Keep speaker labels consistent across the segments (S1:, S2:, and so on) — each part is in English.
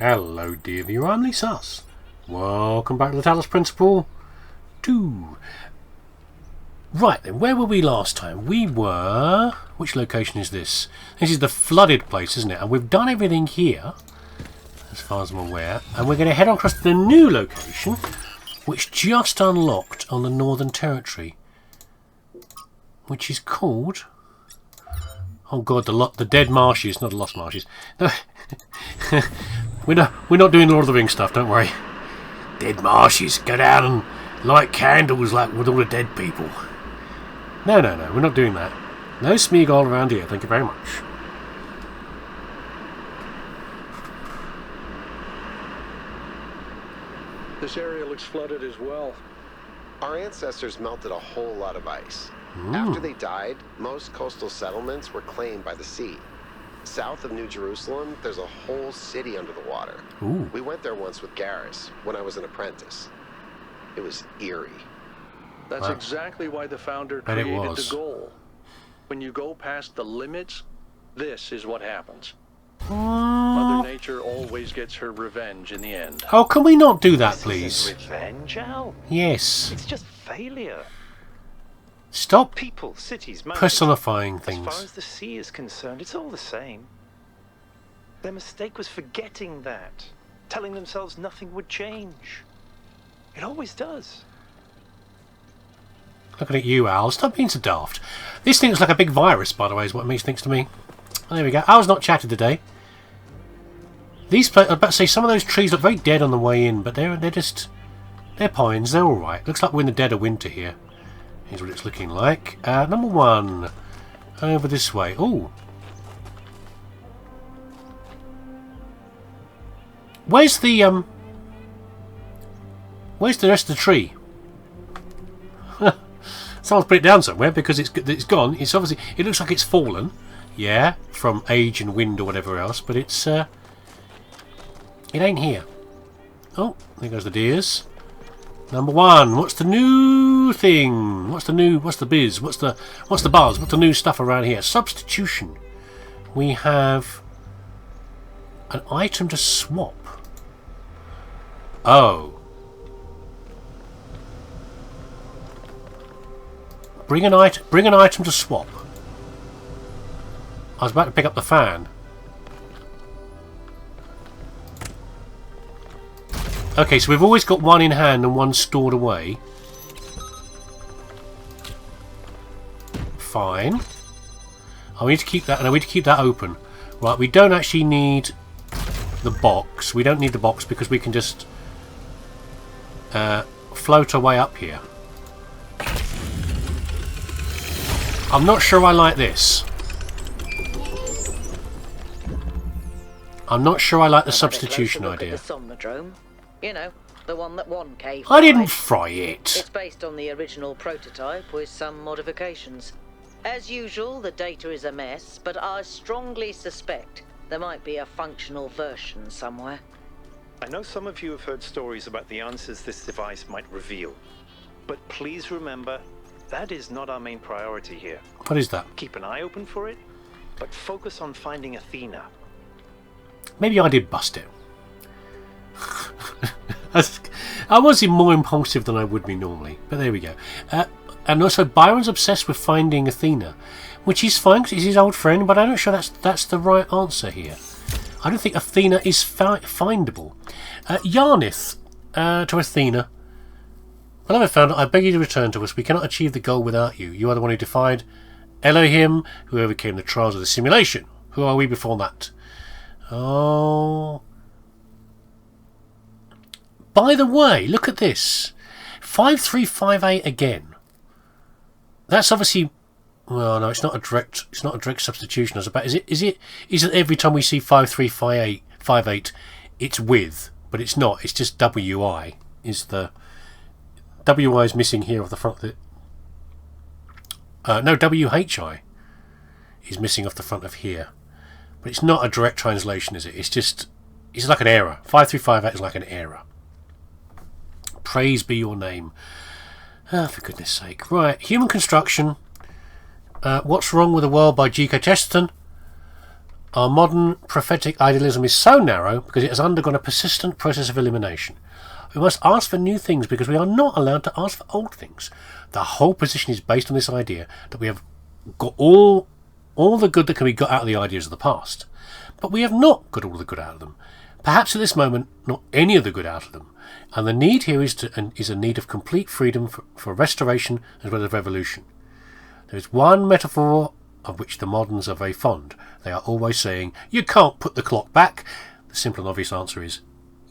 S1: Hello dear viewer, I'm leesusss. Welcome back to the Talos Principle 2. Right then, where were we last time? We were... which location is this? This is the flooded place, isn't it? And we've done everything here, as far as I'm aware. And we're going to head on across to the new location, which just unlocked on the Northern Territory. Which is called... oh god, the dead marshes, not the lost marshes. No. We're not doing Lord of the Rings stuff, don't worry. Dead marshes, go down and light candles like with all the dead people. No, we're not doing that. No Smeagol around here, thank you very much.
S2: This area looks flooded as well.
S3: Our ancestors melted a whole lot of ice. After they died, most coastal settlements were claimed by the sea. South of New Jerusalem, there's a whole city under the water.
S1: Ooh.
S3: We went there once with Garrus when I was an apprentice. It was eerie.
S2: That's
S1: Wow.
S2: exactly why the founder
S1: And it
S2: created
S1: was.
S2: the goal. When you go past the limits, this is what happens.
S1: Oh,
S2: Mother Nature always gets her revenge in the end.
S1: can we not do that,
S4: This
S1: please?
S4: isn't revenge, Al.
S1: Yes.
S4: It's just failure.
S1: Stop
S4: People, cities, mountains.
S1: personifying
S4: As far
S1: things.
S4: as the sea is concerned, it's all the same. Their mistake was forgetting that, telling themselves nothing would change. It always does.
S1: Looking at you, Al. Stop being so daft. This thing looks like a big virus, by the way, is what it means thinks to me. Oh, there we go. Al's not chatted today. These, I was about to say, some of those trees look very dead on the way in, but they're pines. They're all right. Looks like we're in the dead of winter here. Here's what it's looking like. Number one, over this way. Ooh. Where's the rest of the tree? Someone's put it down somewhere because it's gone. It's obviously, it looks like it's fallen, yeah, from age and wind or whatever else. But it's it ain't here. Oh, there goes the deers. Number one, what's the new thing? What's the biz? What's the buzz? What's the new stuff around here? Substitution. We have an item to swap. Oh. Bring an item to swap. I was about to pick up the fan. Okay, so we've always got one in hand and one stored away. Fine. I need to keep that, and I need to keep that open. Right, we don't actually need the box. We don't need the box because we can just float our way up here. I'm not sure I like this. I'm not sure I like the substitution idea.
S5: You know, the one that won Cave.
S1: I didn't fry it.
S5: It's based on the original prototype with some modifications. As usual, the data is a mess, but I strongly suspect there might be a functional version somewhere.
S4: I know some of you have heard stories about the answers this device might reveal. But please remember, that is not our main priority here.
S1: What is that?
S4: Keep an eye open for it, but focus on finding Athena.
S1: Maybe I did bust it. I was more impulsive than I would be normally, but there we go. And also, Byron's obsessed with finding Athena, which is fine because he's his old friend, but I'm not sure that's the right answer here. I don't think Athena is findable. Yarnith to Athena. Beloved founder, I beg you to return to us. We cannot achieve the goal without you. You are the one who defied Elohim, who overcame the trials of the simulation. Who are we before that? Oh... By the way, look at this. 5358 again. That's obviously, well, no, it's not a direct substitution. I was about, is it every time we see 5358 it's with, but it's not. It's just WI is the WI is missing here off the front of it. No, WHI is missing off the front of here. But it's not a direct translation, is it? It's like an error. 5358 is like an error. Praise be your name. Ah, for goodness sake. Right, Human Construction. What's Wrong with the World by G.K. Chesterton. Our modern prophetic idealism is so narrow because it has undergone a persistent process of elimination. We must ask for new things because we are not allowed to ask for old things. The whole position is based on this idea that we have got all the good that can be got out of the ideas of the past. But we have not got all the good out of them. Perhaps at this moment, not any of the good out of them. And the need here is a need of complete freedom for restoration as well as revolution. There is one metaphor of which the moderns are very fond. They are always saying, you can't put the clock back. The simple and obvious answer is,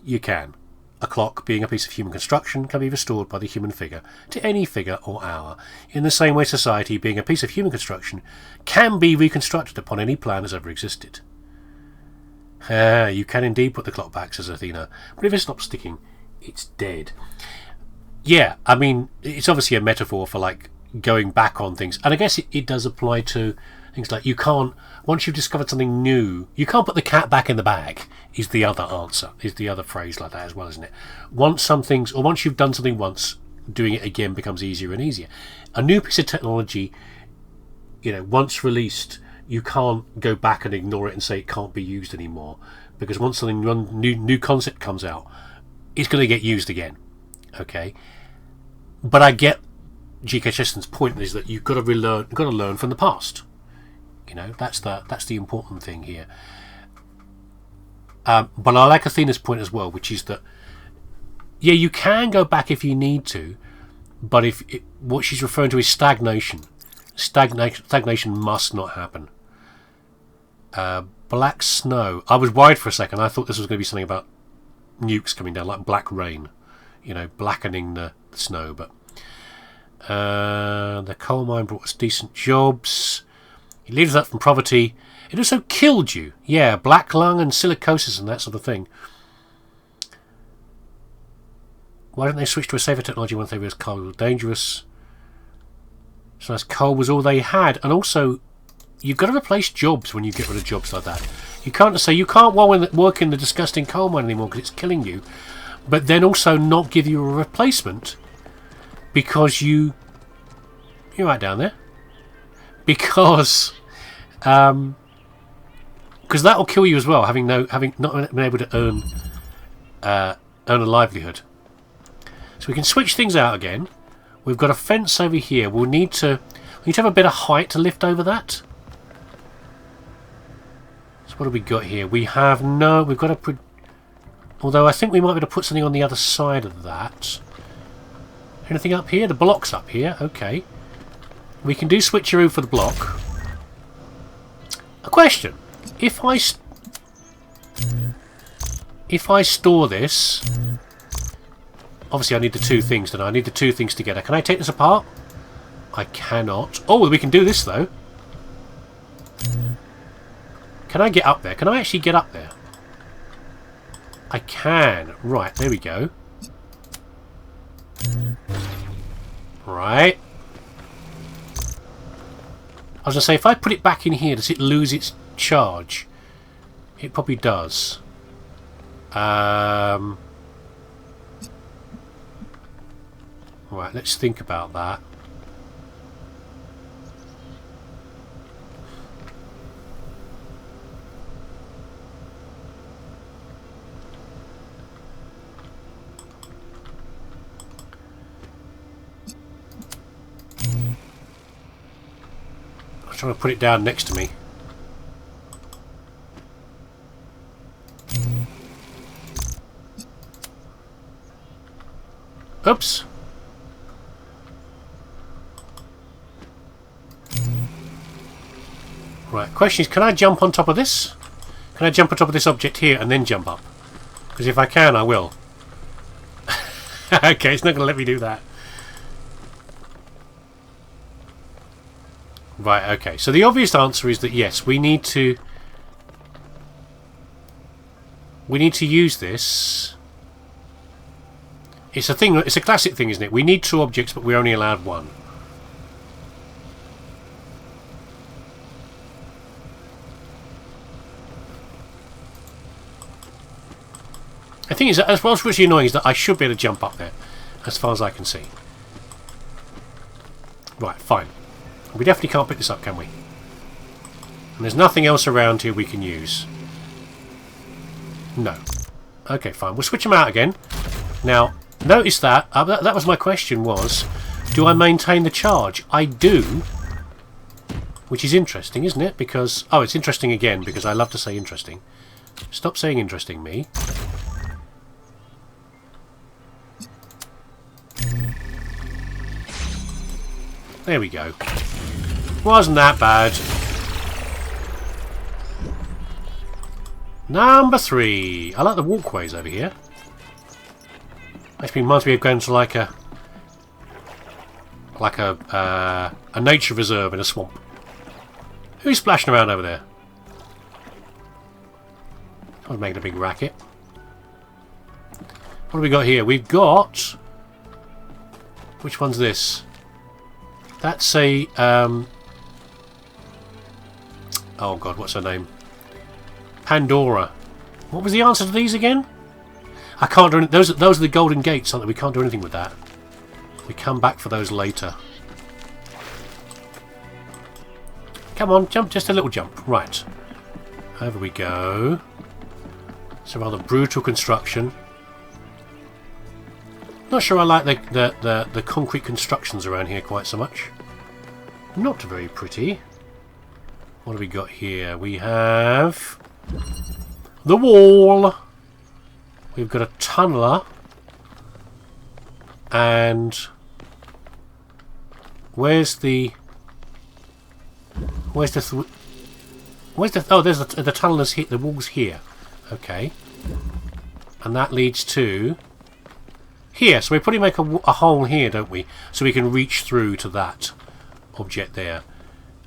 S1: you can. A clock, being a piece of human construction, can be restored by the human figure to any figure or hour. In the same way, society, being a piece of human construction, can be reconstructed upon any plan that's ever existed. You can indeed put the clock back, says Athena, but if it stops ticking, it's dead. Yeah, I mean, it's obviously a metaphor for, like, going back on things. And I guess it does apply to things like you can't, once you've discovered something new, you can't put the cat back in the bag, is the other answer, is the other phrase like that as well, isn't it? Once you've done something once, doing it again becomes easier and easier. A new piece of technology, once released, you can't go back and ignore it and say it can't be used anymore, because once something new concept comes out, it's going to get used again. Okay, but I get G.K. Chesterton's point is that you've got to learn from the past. That's the important thing here. But I like Athena's point as well, which is that you can go back if you need to, but what she's referring to is stagnation. Stagnation must not happen. Black snow. I was worried for a second. I thought this was going to be something about nukes coming down, like black rain, blackening the snow. But the coal mine brought us decent jobs. It leaves us from poverty. It also killed you. Yeah, black lung and silicosis and that sort of thing. Why didn't they switch to a safer technology once they realised coal was dangerous? So as coal was all they had. And also, you've got to replace jobs when you get rid of jobs like that. You can't say you can't work in the disgusting coal mine anymore because it's killing you, but then also not give you a replacement because you're right down there. Because that will kill you as well, having not been able to earn a livelihood. So we can switch things out again. We've got a fence over here. We need to have a bit of height to lift over that. So what have we got here? We've got to although I think we might be able to put something on the other side of that. Anything up here? The block's up here. Okay. We can do switcheroo for the block. A question. If I store this, obviously I need the two things, don't I? I need the two things together. Can I take this apart? I cannot. Oh, we can do this though. Can I get up there? Can I actually get up there? I can. Right, there we go. Right. I was going to say, if I put it back in here, does it lose its charge? It probably does. Right, let's think about that. I'm trying to put it down next to me. Oops. Right, question is, can I jump on top of this? Can I jump on top of this object here and then jump up? Because if I can, I will. Okay, it's not going to let me do that. Right, okay. So the obvious answer is that yes, we need to use this. It's a thing. It's a classic thing, isn't it? We need two objects, but we're only allowed one. The thing is, as well as really annoying, is that I should be able to jump up there, as far as I can see. Right, fine. We definitely can't pick this up, can we? And there's nothing else around here we can use. No. Okay, fine. We'll switch them out again. Now, notice that. That was my question was, do I maintain the charge? I do. Which is interesting, isn't it? Because... Oh, it's interesting again, because I love to say interesting. Stop saying interesting, me. There we go. Wasn't that bad. Number 3. I like the walkways over here. Actually reminds me of going to like a nature reserve in a swamp. Who's splashing around over there? I was making a big racket. What have we got here? We've got... Which one's this? That's a... Oh god, what's her name? Pandora. What was the answer to these again? I can't do anything. Those are the golden gates, aren't they? We can't do anything with that. We come back for those later. Come on, jump, just a little jump. Right. Over we go. It's a rather brutal construction. Not sure I like the concrete constructions around here quite so much. Not very pretty. What have we got here? We have the wall. We've got a tunneler. And where's the oh, there's the tunnelers here, the wall's here. Okay. And that leads to here. So we probably make a hole here, don't we? So we can reach through to that object there.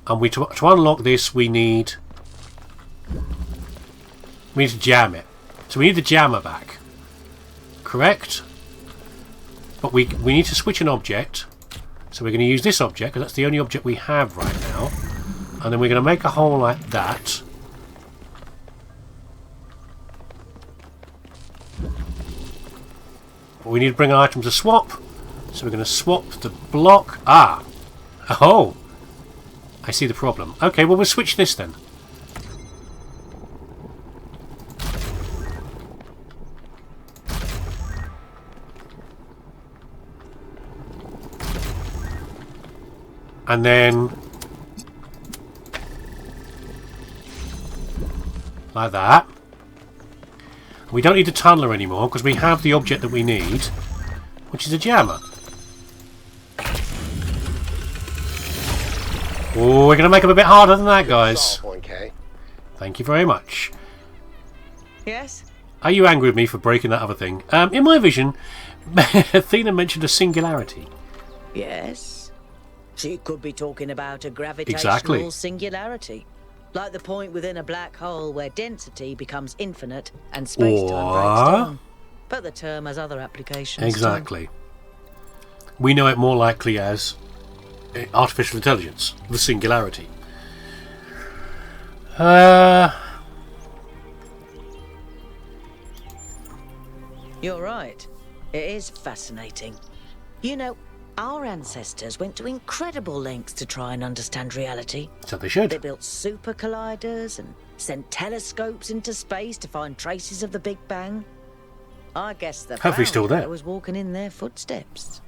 S1: And to unlock this, we need to jam it. So we need the jammer back. Correct? But we need to switch an object. So we're going to use this object, because that's the only object we have right now. And then we're going to make a hole like that. But we need to bring an item to swap. So we're going to swap the block. Ah! Oh! I see the problem. Okay, well we'll switch this then. And then like that. We don't need a tunneler anymore because we have the object that we need, which is a jammer. Oh, we're going to make them a bit harder than that, guys. Thank you very much.
S5: Yes?
S1: Are you angry with me for breaking that other thing? In my vision, Athena mentioned a singularity.
S5: Yes. She could be talking about a gravitational singularity. Like the point within a black hole where density becomes infinite and space-time breaks down. But the term has other applications.
S1: Exactly. We know it more likely as artificial intelligence, the singularity.
S5: You're right. It is fascinating. You know, our ancestors went to incredible lengths to try and understand reality.
S1: So they should.
S5: They built super colliders and sent telescopes into space to find traces of the Big Bang. I guess the
S1: Hopefully still there.
S5: was walking in their footsteps.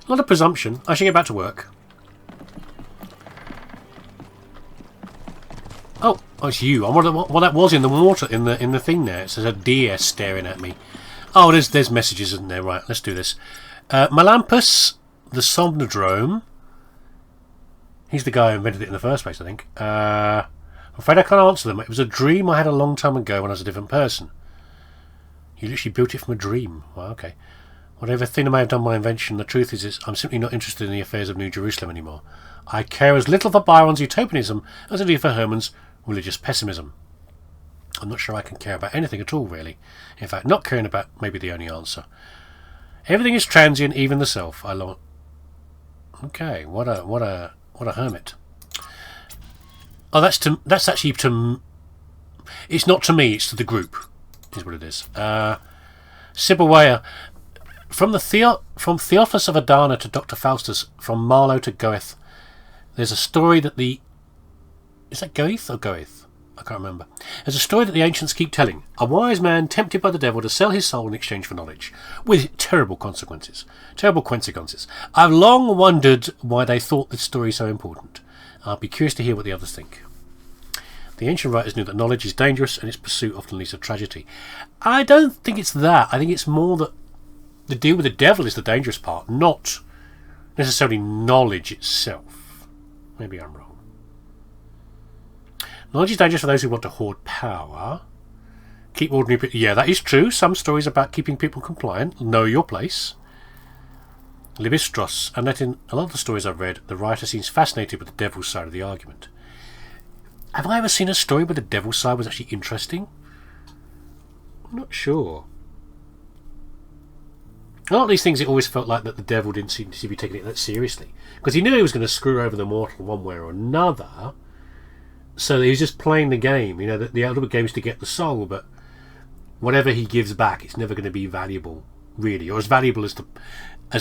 S1: A lot of presumption. I should get back to work. Oh, it's you. I wonder what that was in the water, in the thing there. It says a deer staring at me. Oh, there's messages, isn't there? Right, let's do this. Melampus, the Somnodrome. He's the guy who invented it in the first place, I think. I'm afraid I can't answer them. It was a dream I had a long time ago when I was a different person. You literally built it from a dream. Well, okay. Whatever thing I may have done my invention, the truth is I'm simply not interested in the affairs of New Jerusalem anymore. I care as little for Byron's utopianism as I do for Herman's religious pessimism. I'm not sure I can care about anything at all, really. In fact, not caring about may be the only answer. Everything is transient, even the self. Okay, what a hermit. Oh, that's actually to. It's not to me. It's to the group. Is what it is. Sibawaya. From Theophilus of Adana to Dr. Faustus, from Marlowe to Goethe, there's a story that the Is that Goeth or Goeth? I can't remember. There's a story that the ancients keep telling. A wise man tempted by the devil to sell his soul in exchange for knowledge, with terrible consequences. Terrible consequences. I've long wondered why they thought this story so important. I'll be curious to hear what the others think. The ancient writers knew that knowledge is dangerous and its pursuit often leads to tragedy. I don't think it's that. I think it's more that the deal with the devil is the dangerous part, not necessarily knowledge itself. Maybe I'm wrong. Knowledge is dangerous for those who want to hoard power. Keep ordinary people... Yeah, that is true. Some stories about keeping people compliant. Know your place. leesusss. And that in a lot of the stories I've read, the writer seems fascinated with the devil's side of the argument. Have I ever seen a story where the devil's side was actually interesting? I'm not sure. A lot of these things, it always felt like that the devil didn't seem to be taking it that seriously. Because he knew he was going to screw over the mortal one way or another. So he was just playing the game. You know, the ultimate game is to get the soul, but whatever he gives back, it's never going to be valuable, really. Or as valuable as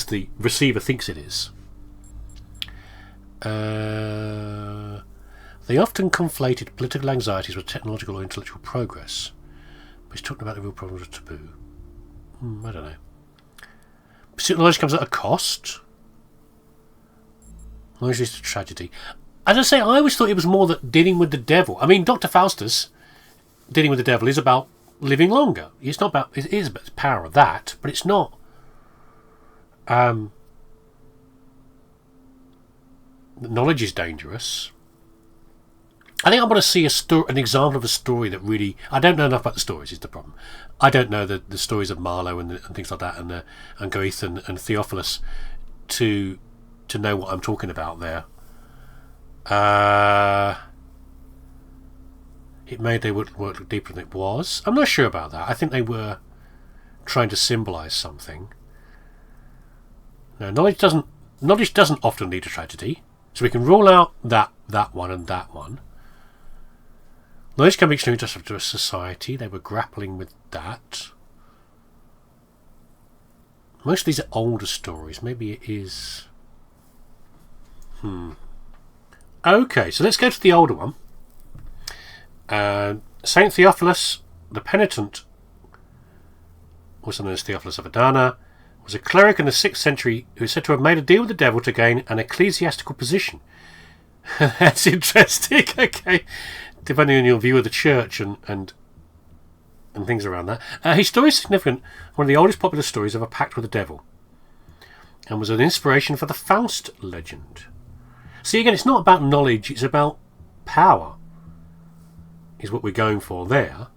S1: the receiver thinks it is. They often conflated political anxieties with technological or intellectual progress, which talked about the real problems of taboo. I don't know. Pursuit of knowledge comes at a cost. Knowledge leads to tragedy. As I say, I always thought it was more that dealing with the devil. I mean, Dr. Faustus, dealing with the devil, is about living longer. It's not about... It is about the power of that, but it's not... knowledge is dangerous. I think I want to see an example of a story that really... I don't know enough about the stories, is the problem. I don't know the stories of Marlowe and things like that, and Goethe and Theophilus to know what I'm talking about there. It made they would work deeper than it was. I'm not sure about that. I think they were trying to symbolise something. No, knowledge doesn't often lead to tragedy. So we can rule out that one and that one. Knowledge can be extremely disruptive to a society. They were grappling with that. Most of these are older stories. Maybe it is... Okay, so let's go to the older one. Saint Theophilus, the penitent, also known as Theophilus of Adana, was a cleric in the 6th century who is said to have made a deal with the devil to gain an ecclesiastical position. That's interesting. Okay, depending on your view of the church and things around that. His story is significant, one of the oldest popular stories of a pact with the devil, and was an inspiration for the Faust legend. See, again, it's not about knowledge, it's about power, is what we're going for there.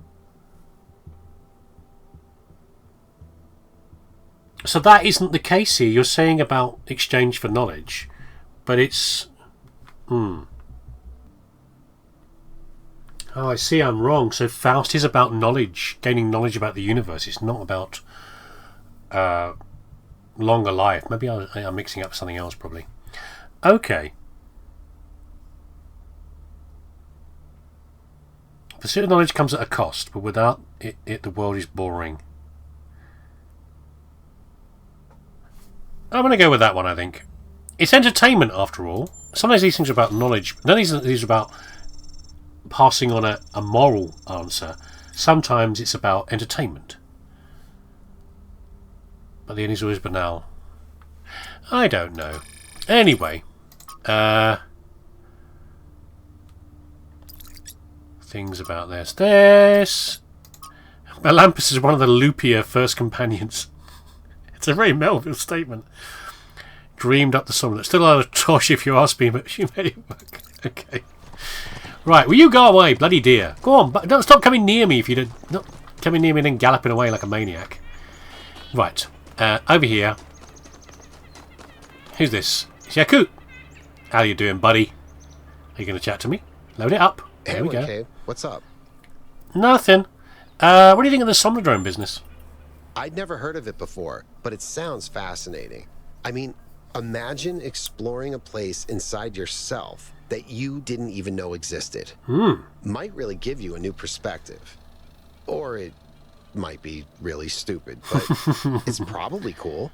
S1: So that isn't the case here. You're saying about exchange for knowledge, but it's... Oh, I see, I'm wrong. So Faust is about knowledge, gaining knowledge about the universe. It's not about longer life. Maybe I'm mixing up something else, probably. Okay. Pursuit of knowledge comes at a cost, but without it the world is boring. I'm going to go with that one, I think. It's entertainment, after all. Sometimes these things are about knowledge. None of these are about passing on a moral answer. Sometimes it's about entertainment. But the end is always banal. I don't know. Anyway. Things about this. Melampus is one of the loopier first companions. It's a very Melville statement. Dreamed up the song. That's still a lot of tosh if you ask me, but she made it work. Okay. Right, will you go away, bloody dear? Go on, but don't stop coming near me if you don't. Not coming near me and then galloping away like a maniac. Right, over here. Who's this? It's Yakut. How you doing, buddy? Are you going to chat to me? Load it up. There we go.
S3: Okay, what's up?
S1: Nothing. What do you think of the Somnodrome business?
S3: I'd never heard of it before, but it sounds fascinating. I mean, imagine exploring a place inside yourself that you didn't even know existed. Might really give you a new perspective. Or it might be really stupid, but it's probably cool.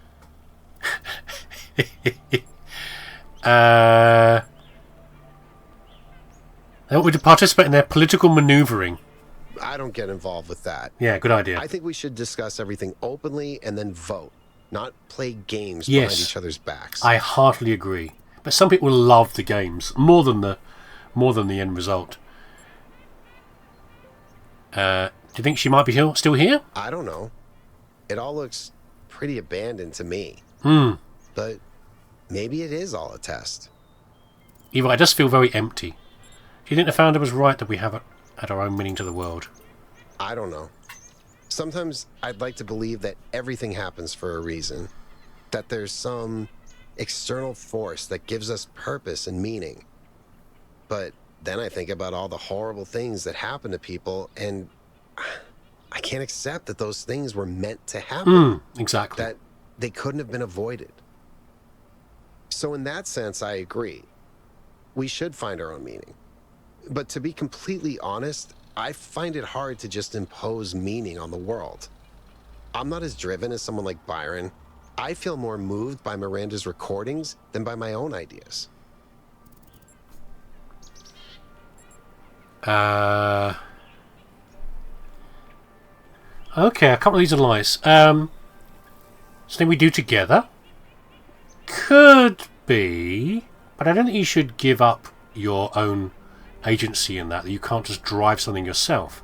S1: That's They want me to participate in their political maneuvering.
S3: I don't get involved with that.
S1: Yeah, good idea.
S3: I think we should discuss everything openly and then vote, not play games behind each other's backs.
S1: I heartily agree. But some people love the games more than the end result. Do you think she might be still here?
S3: I don't know. It all looks pretty abandoned to me. But maybe it is all a test.
S1: You're right, it does feel very empty. Do you think the founder was right that we have it at our own meaning to the world?
S3: I don't know. Sometimes I'd like to believe that everything happens for a reason. That there's some external force that gives us purpose and meaning. But then I think about all the horrible things that happen to people, and I can't accept that those things were meant to happen.
S1: Exactly.
S3: That they couldn't have been avoided. So in that sense, I agree. We should find our own meaning. But to be completely honest, I find it hard to just impose meaning on the world. I'm not as driven as someone like Byron. I feel more moved by Miranda's recordings than by my own ideas.
S1: Okay, a couple of these are lies. Something we do together? Could be, but I don't think you should give up your own agency in that you can't just drive something yourself.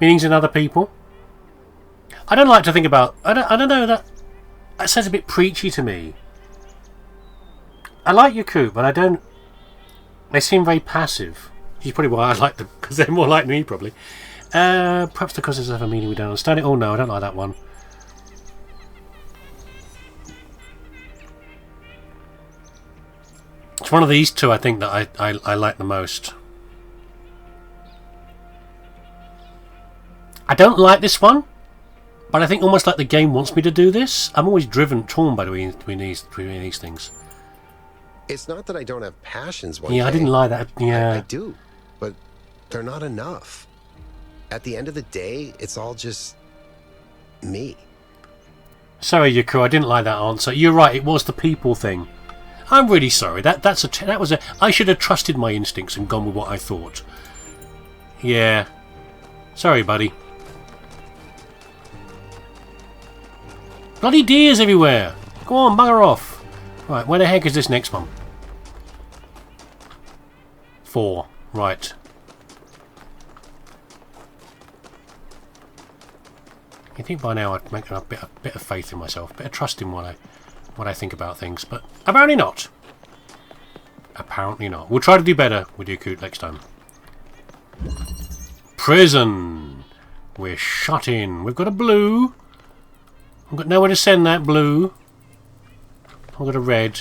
S1: Meanings in other people? I don't like to think about... I don't know, that sounds a bit preachy to me. I like Yaku, but I don't... They seem very passive. Which is probably why I like them, because they're more like me, probably. Perhaps the causes of a meaning we don't understand it. Oh no, I don't like that one. It's one of these two I think that I like the most. I don't like this one, but I think almost like the game wants me to do this. I'm always torn between these things.
S3: It's not that I don't have passions.
S1: Yeah, I didn't like that. Yeah,
S3: I do, but they're not enough. At the end of the day, it's all just me.
S1: Sorry, Yaku, I didn't like that answer. You're right, it was the people thing. I'm really sorry. I should have trusted my instincts and gone with what I thought. Yeah. Sorry, buddy. Bloody deers everywhere. Go on, bugger off. Right, where the heck is this next one? 4. Right. I think by now I'd make a bit of faith in myself, a bit of trust in what I think about things, but apparently not. Apparently not. We'll try to do better with Yaku next time. Prison. We're shut in. We've got a blue. I've got nowhere to send that blue. I've got a red.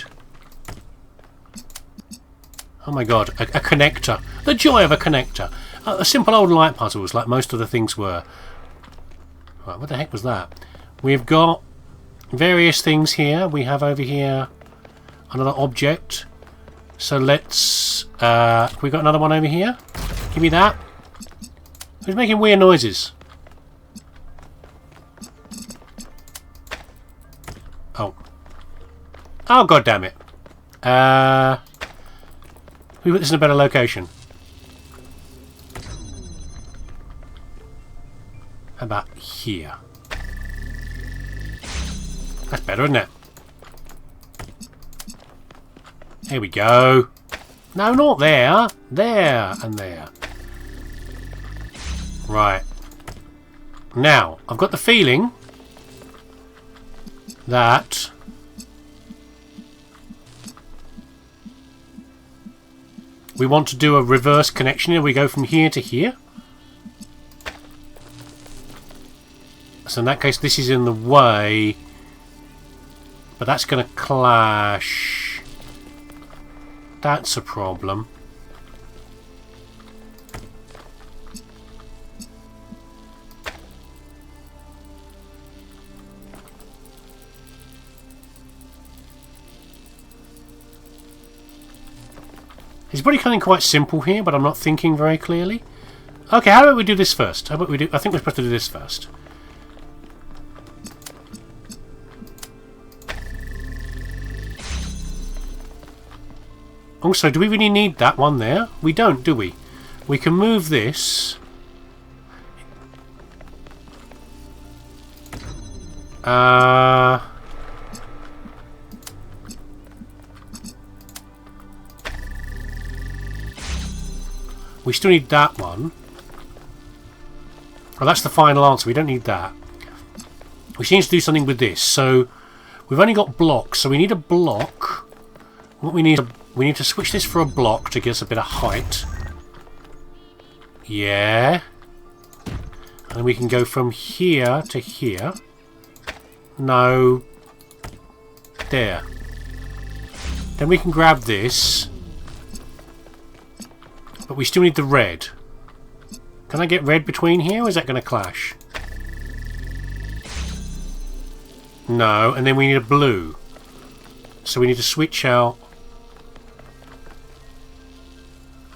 S1: Oh my god, a connector. The joy of a connector. A simple old light puzzles like most of the things were. Right, what the heck was that? We've got various things here. We have over here another object. So let's... we got another one over here. Give me that. Who's making weird noises? Oh. Oh, god damn it. We put this in a better location. How about here? That's better, isn't it? There we go. No, not there. There and there. Right. Now, I've got the feeling that we want to do a reverse connection here. We go from here to here. So in that case, this is in the way, but that's going to clash. That's a problem. It's probably something quite simple here, but I'm not thinking very clearly. Okay, how about we do this first? How about we do? I think we're supposed to do this first. Also, do we really need that one there? We don't, do we? We can move this. We still need that one. Oh, that's the final answer. We don't need that. We need to do something with this. So we've only got blocks, so we need a block. What we need to switch this for a block to give us a bit of height. Yeah. And we can go from here to here. No. There. Then we can grab this. But we still need the red. Can I get red between here, or is that going to clash? No, and then we need a blue. So we need to switch out...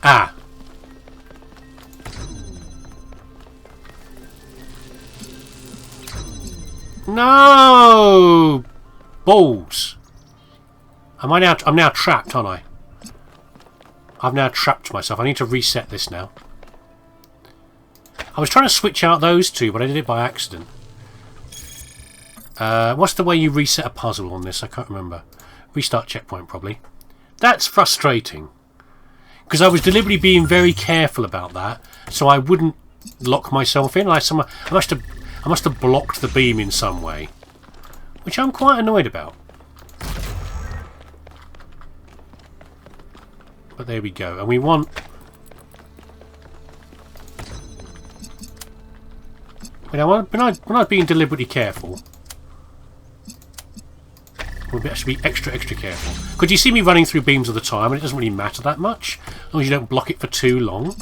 S1: Ah! No! Balls! I'm now trapped, aren't I? I've now trapped myself. I need to reset this now. I was trying to switch out those two, but I did it by accident. What's the way you reset a puzzle on this? I can't remember. Restart checkpoint, probably. That's frustrating. Because I was deliberately being very careful about that, so I wouldn't lock myself in. I must have blocked the beam in some way, which I'm quite annoyed about. But there we go. And we want... When I was being deliberately careful, we'll actually be extra careful. Because you see me running through beams all the time, and it doesn't really matter that much, as long as you don't block it for too long.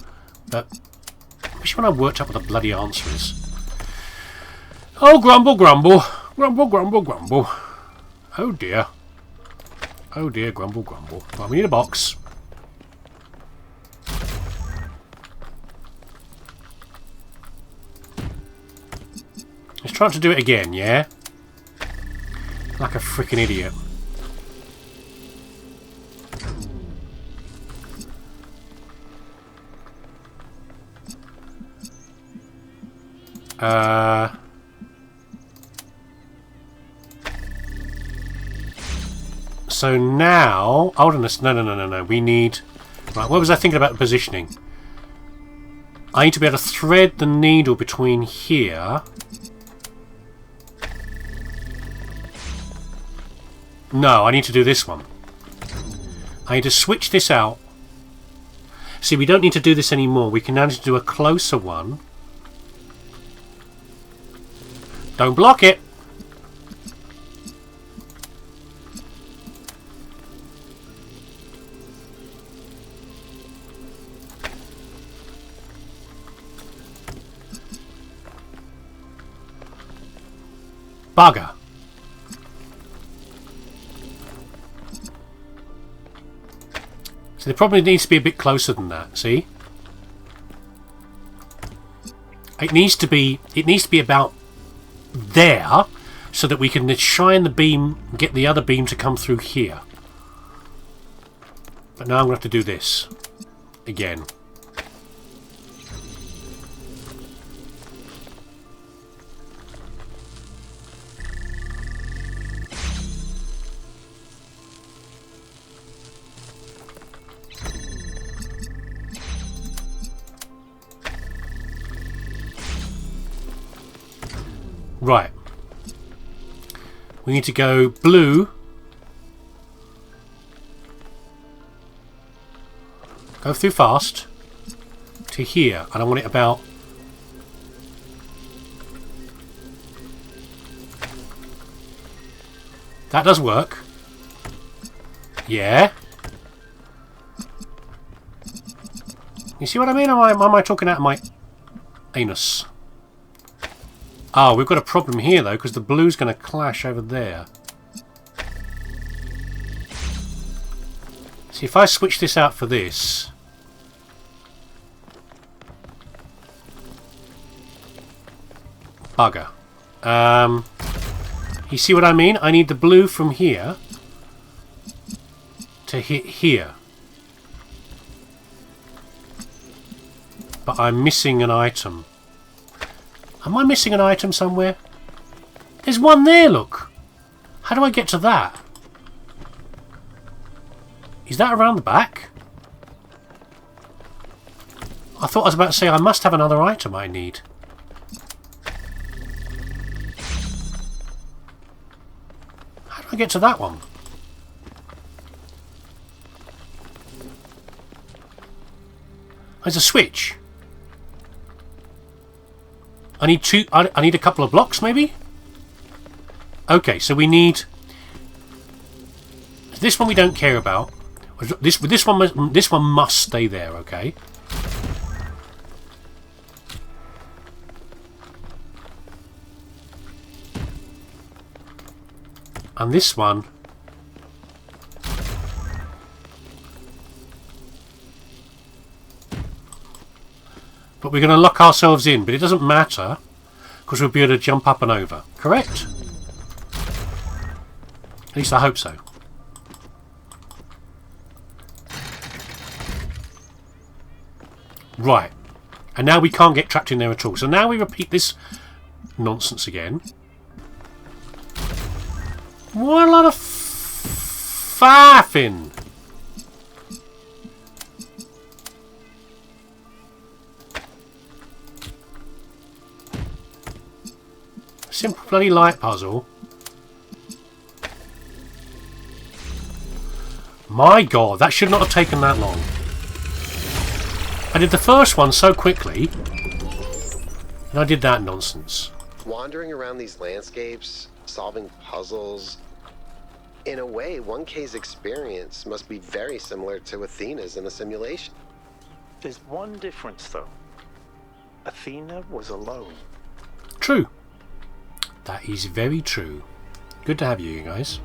S1: But especially when I worked out what the bloody answer is. Oh, grumble, grumble, grumble, grumble, grumble. Oh dear. Oh dear, grumble, grumble. Right, we need a box. Let's try to do it again, yeah? Like a freaking idiot. So now... Hold on, no. We need... Right, what was I thinking about positioning? I need to be able to thread the needle between here... No, I need to do this one. I need to switch this out. See, we don't need to do this anymore. We can now just do a closer one. Don't block it. Bugger. So the problem needs to be a bit closer than that, see? It needs to be about there, so that we can shine the beam, get the other beam to come through here. But now I'm going to have to do this again. Right. We need to go blue. Go through fast. To here. And I want it about... That does work. Yeah. You see what I mean? Or am I talking out of my anus? Oh, we've got a problem here, though, because the blue's going to clash over there. See, if I switch this out for this... Bugger. You see what I mean? I need the blue from here to hit here. But I'm missing an item. Am I missing an item somewhere? There's one there, look. How do I get to that? Is that around the back? I thought I was about to say I must have another item I need. How do I get to that one? There's a switch. I need two. I need a couple of blocks, maybe. Okay, so we need this one. We don't care about this one. This one must stay there. Okay. And this one. But we're going to lock ourselves in, but it doesn't matter because we'll be able to jump up and over. Correct? At least I hope so. Right. And now we can't get trapped in there at all. So now we repeat this nonsense again. What a lot of faffing! Simple bloody light puzzle. My god, that should not have taken that long. I did the first one so quickly, and I did that nonsense.
S3: Wandering around these landscapes, solving puzzles. In a way, 1K's experience must be very similar to Athena's in a simulation.
S4: There's one difference, though. Athena was alone.
S1: True. That is very true. Good to have you guys.